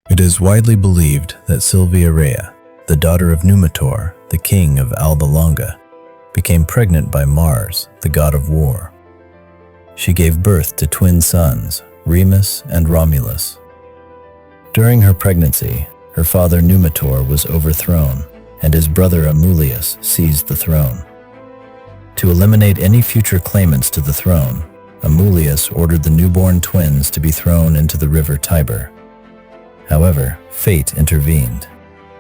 It is widely believed that Silvia Rhea, the daughter of Numitor, the king of Alba Longa, became pregnant by Mars, the god of war. She gave birth to twin sons, Remus and Romulus. During her pregnancy, her father Numitor was overthrown, and his brother Amulius seized the throne. To eliminate any future claimants to the throne, Amulius ordered the newborn twins to be thrown into the river Tiber. However, fate intervened.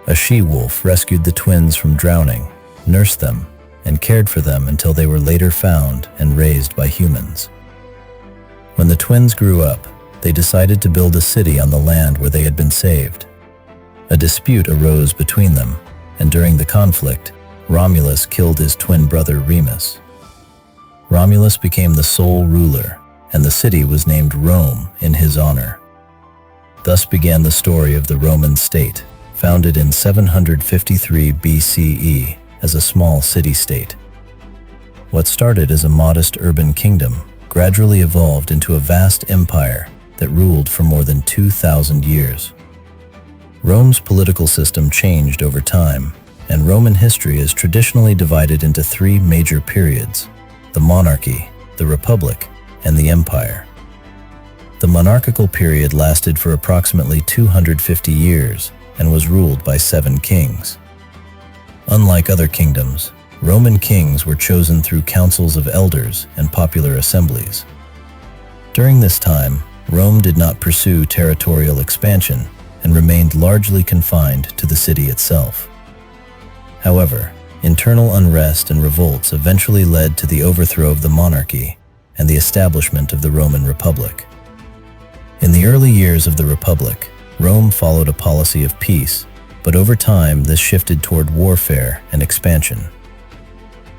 A she-wolf rescued the twins from drowning, nursed them, and cared for them until they were later found and raised by humans. When the twins grew up, they decided to build a city on the land where they had been saved. A dispute arose between them, and during the conflict, Romulus killed his twin brother Remus. Romulus became the sole ruler, and the city was named Rome in his honor. Thus began the story of the Roman state, founded in 753 BCE as a small city-state. What started as a modest urban kingdom gradually evolved into a vast empire that ruled for more than 2,000 years. Rome's political system changed over time, and Roman history is traditionally divided into three major periods: the monarchy, the republic, and the empire. The monarchical period lasted for approximately 250 years and was ruled by 7 kings. Unlike other kingdoms, Roman kings were chosen through councils of elders and popular assemblies. During this time, Rome did not pursue territorial expansion and remained largely confined to the city itself. However, internal unrest and revolts eventually led to the overthrow of the monarchy and the establishment of the Roman Republic. In the early years of the Republic, Rome followed a policy of peace, but over time this shifted toward warfare and expansion.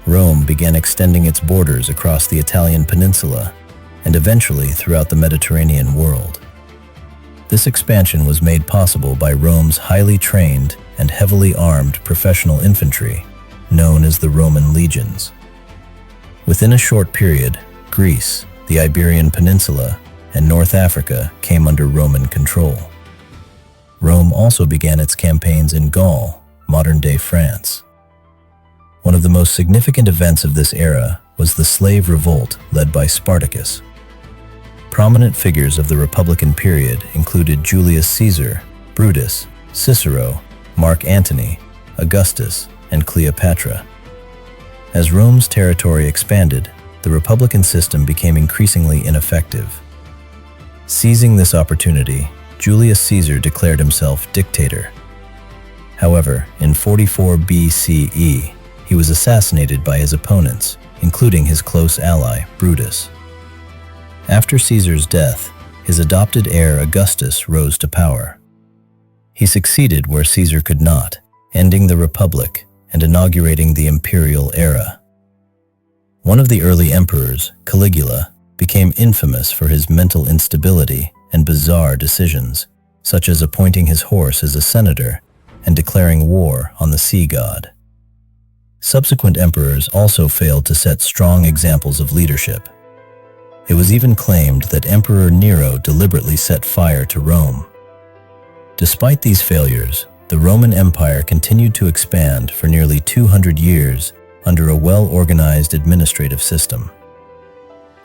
Rome began extending its borders across the Italian peninsula and eventually throughout the Mediterranean world. This expansion was made possible by Rome's highly trained and heavily armed professional infantry, known as the Roman legions. Within a short period, Greece, the Iberian Peninsula, and North Africa came under Roman control. Rome also began its campaigns in Gaul, modern-day France. One of the most significant events of this era was the slave revolt led by Spartacus. Prominent figures of the Republican period included Julius Caesar, Brutus, Cicero, Mark Antony, Augustus, and Cleopatra. As Rome's territory expanded, the Republican system became increasingly ineffective. Seizing this opportunity, Julius Caesar declared himself dictator. However, in 44 BCE, he was assassinated by his opponents, including his close ally, Brutus. After Caesar's death, his adopted heir Augustus rose to power. He succeeded where Caesar could not, ending the Republic and inaugurating the imperial era. One of the early emperors, Caligula, became infamous for his mental instability and bizarre decisions, such as appointing his horse as a senator and declaring war on the sea god. Subsequent emperors also failed to set strong examples of leadership. It was even claimed that Emperor Nero deliberately set fire to Rome. Despite these failures, the Roman Empire continued to expand for nearly 200 years under a well-organized administrative system.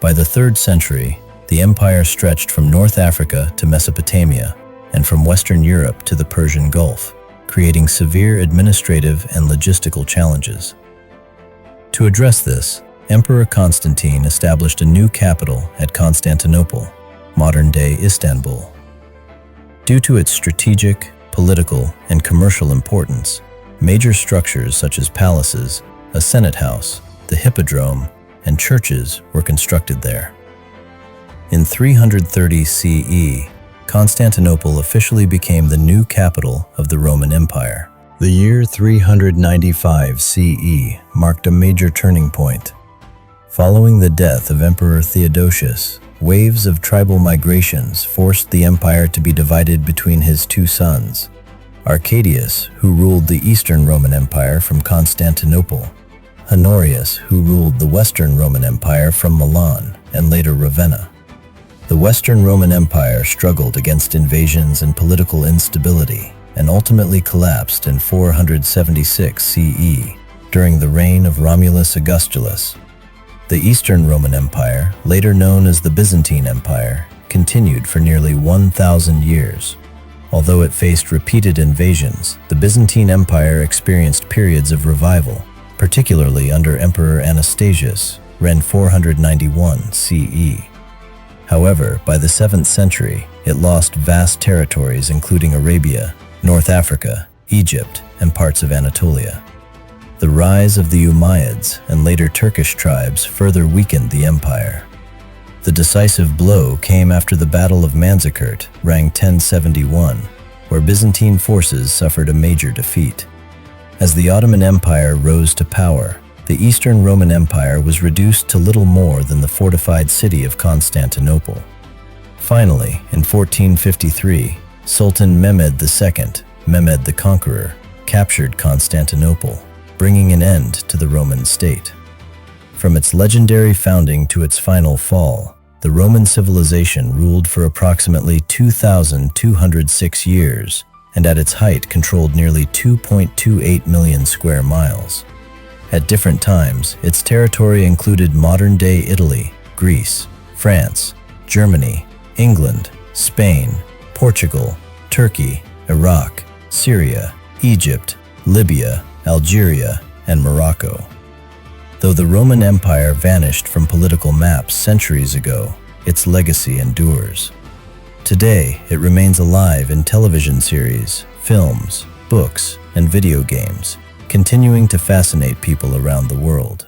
By the 3rd century, the empire stretched from North Africa to Mesopotamia and from Western Europe to the Persian Gulf, creating severe administrative and logistical challenges. To address this, Emperor Constantine established a new capital at Constantinople, modern-day Istanbul. Due to its strategic, political, and commercial importance, major structures such as palaces, a senate house, the hippodrome, and churches were constructed there. In 330 CE, Constantinople officially became the new capital of the Roman Empire. The year 395 CE marked a major turning point. Following the death of Emperor Theodosius, waves of tribal migrations forced the empire to be divided between his 2 sons, Arcadius, who ruled the Eastern Roman Empire from Constantinople, Honorius, who ruled the Western Roman Empire from Milan and later Ravenna. The Western Roman Empire struggled against invasions and political instability and ultimately collapsed in 476 CE during the reign of Romulus Augustulus. The Eastern Roman Empire, later known as the Byzantine Empire, continued for nearly 1,000 years. Although it faced repeated invasions, the Byzantine Empire experienced periods of revival, particularly under Emperor Anastasius, reigned 491 CE. However, by the 7th century, it lost vast territories including Arabia, North Africa, Egypt, and parts of Anatolia. The rise of the Umayyads and later Turkish tribes further weakened the empire. The decisive blow came after the Battle of Manzikert, reigned 1071, where Byzantine forces suffered a major defeat. As the Ottoman Empire rose to power, the Eastern Roman Empire was reduced to little more than the fortified city of Constantinople. Finally, in 1453, Sultan Mehmed II, Mehmed the Conqueror, captured Constantinople, bringing an end to the Roman state. From its legendary founding to its final fall, the Roman civilization ruled for approximately 2,206 years, and at its height controlled nearly 2.28 million square miles. At different times, its territory included modern-day Italy, Greece, France, Germany, England, Spain, Portugal, Turkey, Iraq, Syria, Egypt, Libya, Algeria, and Morocco. Though the Roman Empire vanished from political maps centuries ago, its legacy endures. Today, it remains alive in television series, films, books, and video games, continuing to fascinate people around the world.